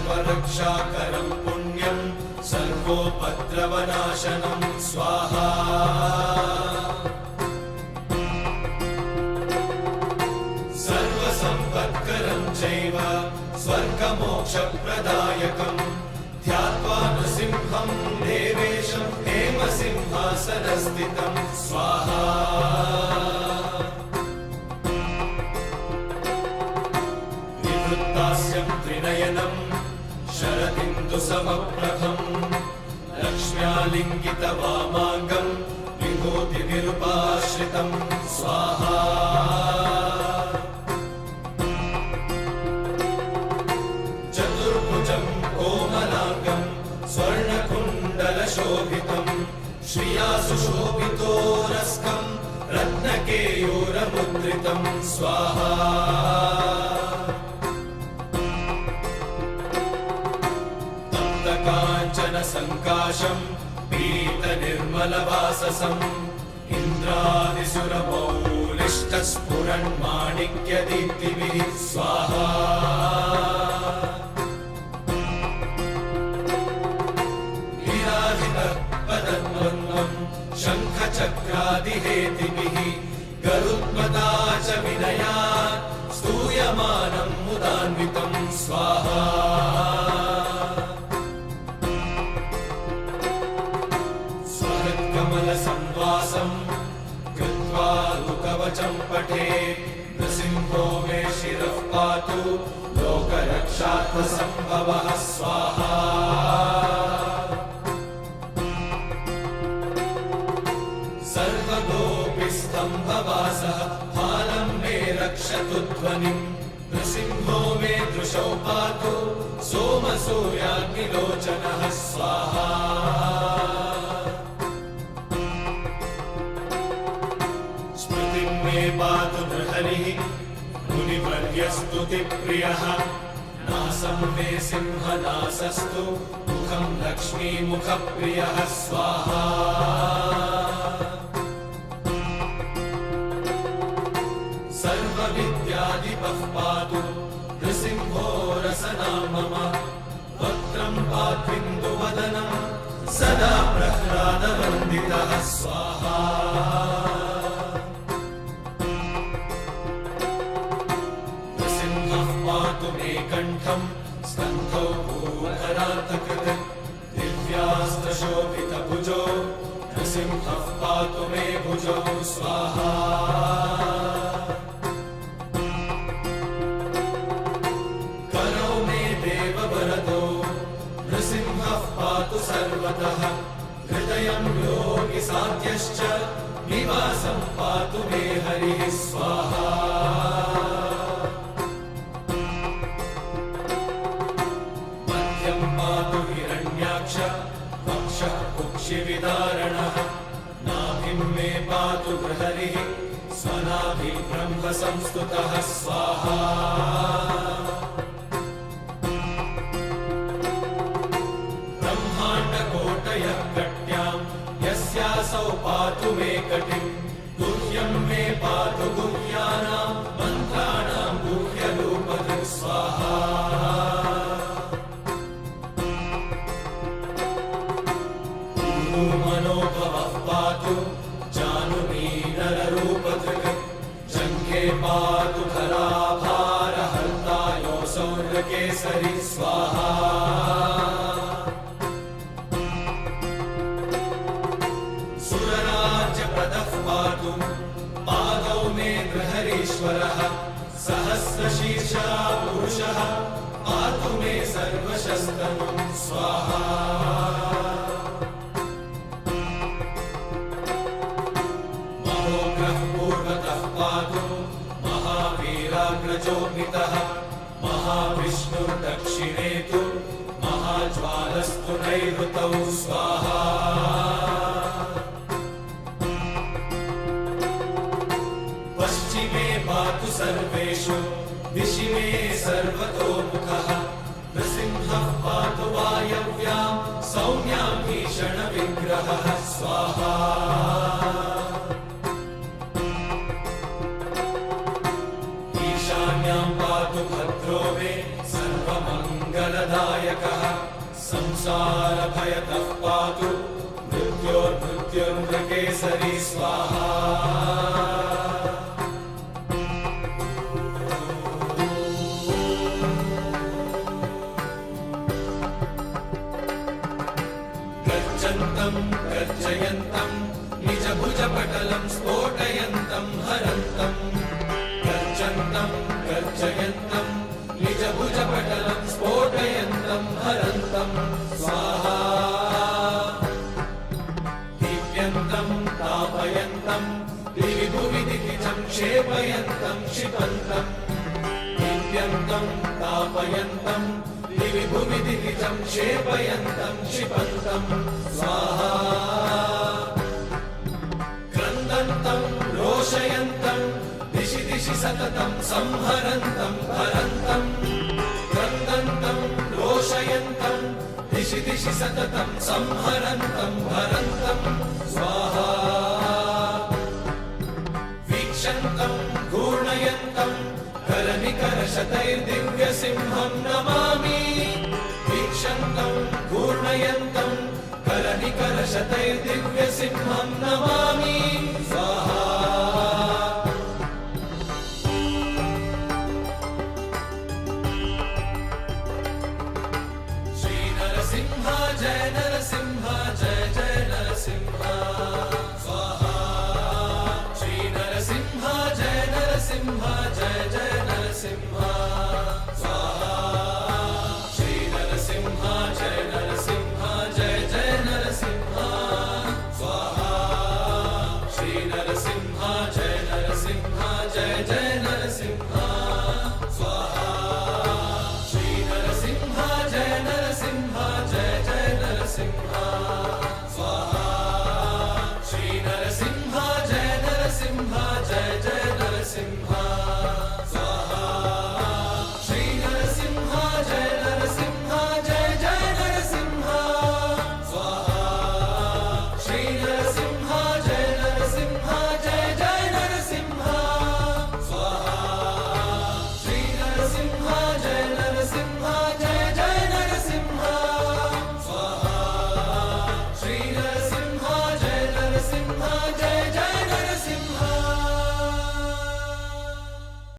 सर्वरक्षाकरं पुण्यं सर्वोपद्रवनाशनं स्वाहा सर्वसम्पत्करं चैव स्वर्गमोक्षप्रदायकं ध्यात्वा नृसिंहं देवेशं हेमसिंहासनस्थितं स्वाहा विवृत्तास्यं त्रिनयनं शरदिन्दुसमप्रभं लक्ष्म्यालिङ्गितवामाङ्गं विभूतिनिरुपाश्रितं स्वाहा चतुर्भुजं कोमलाङ्गं स्वर्णकुण्डलशोभितं श्रिया सुशोभितोरस्कं रत्नकेयूरमुद्रितं स्वाहा काञ्चनसङ्काशं पीतनिर्मलवाससम् इन्द्रादिसुरमौलिष्टस्फुरन्माणिक्यदीप्तिभिः स्वाहा लीलाहितपदद्वन्द्वं शङ्खचक्रादिहेतिभिः गरुत्मता च विनयात् स्तूयमानं मुदान्वितं स्वाहा कमलसंवासं कृत्वा लुकवचं पठे नृसिंहो मे शिरः पातु लोकरक्षार्थसम्भवः स्वाहा सर्वगोपिस्तम्भवासः फालं मे रक्षतु ध्वनिं नृसिंहो मे दृशौ पातु सोमसूर्याग्निलोचनः स्वाहा मे पातु नृहरिः मुनिवर्यस्तुतिप्रियः नासं मे सिंहनासस्तु मुखं लक्ष्मीमुखप्रियः स्वाहा सर्वविद्याधिपः पातु नृसिंहो रसना मम वक्त्रं पात्विन्दुवदनं सदा प्रह्लादवन्दितः स्वाहा पातु मे कण्ठं स्कन्धौ भूधरातकृत् दिव्यास्त्रशोभितभुजो नृसिंहः पातु मे भुजौ स्वाहा करौ मे देववरदो नृसिंहः पातु सर्वतः हृदयं योगिसाध्यश्च निवासं पातु मे हरिः स्वाहा पातु हिरण्याक्ष वक्षः कुक्षिविदारणः नाभिं मे पातु बृहरिः स्वनाभिब्रह्मसंस्तुतः स्वाहा ब्रह्माण्डकोटयः कट्यां यस्यासौ पातु मे कटिं गुह्यं मे पातु गुह्यानां मन्त्राणां गुह्यरूपधृक् स्वाहा मनोभवः पातु जानुमीनररूपधृक् जङ्घे पातु धराभारहर्तायो सौर्यकेसरी स्वाहा सुरराज्यप्रदः पातु पादौ मे गृहरीश्वरः सहस्रशीर्षा पुरुषः पातु मे सर्वशस्तनु स्वाहा पातु महावीराग्रजोऽग्नितः महाविष्णुर्दक्षिणे तु महाज्वालस्तु नैऋतौ स्वाहा पश्चिमे पातु सर्वेषु दिशि मे सर्वतोमुखः नृसिंहः पातु वायव्यां सौम्यां भीषणविग्रहः स्वाहा ईशान्यां पातु भद्रो मे सर्वमङ्गलदायकः संसारभयतः पातु मृत्योर्मृत्युर्मृकेसरी स्वाहा। गर्जन्तं गर्जयन्तं निजभुजपटलं स्फोटयन्तं हरन्तं। गर्जन्तं गर्जयन्तं निजभुजपटलं स्फोटयन्तं हरन्तं स्वाहा। दीप्यन्तं तापयन्तं दिवि भुवि दितिजं क्षेपयन्तं क्षिपन्तं। दीप्यन्तं तापयन्तं दिवि भुवि दितिजं क्षेपयन्तं क्षिपन्तं स्वाहा। क्रन्दन्तं रोषयन्तं दिशि दिशि सततं संहरन्तं हरन्तं। क्रन्दन्तं रोषयन्तं दिशि दिशि सततं संहरन्तं हरन्तं स्वाहा। वीक्षन्तं घूर्णयन्तं करनिकरशतैर्दिव्यसिंहं नमामि। वीक्षन्तं घूर्णयन्तं करनिकरशतैर्दिव्यसिंहं नमामि स्वाहा।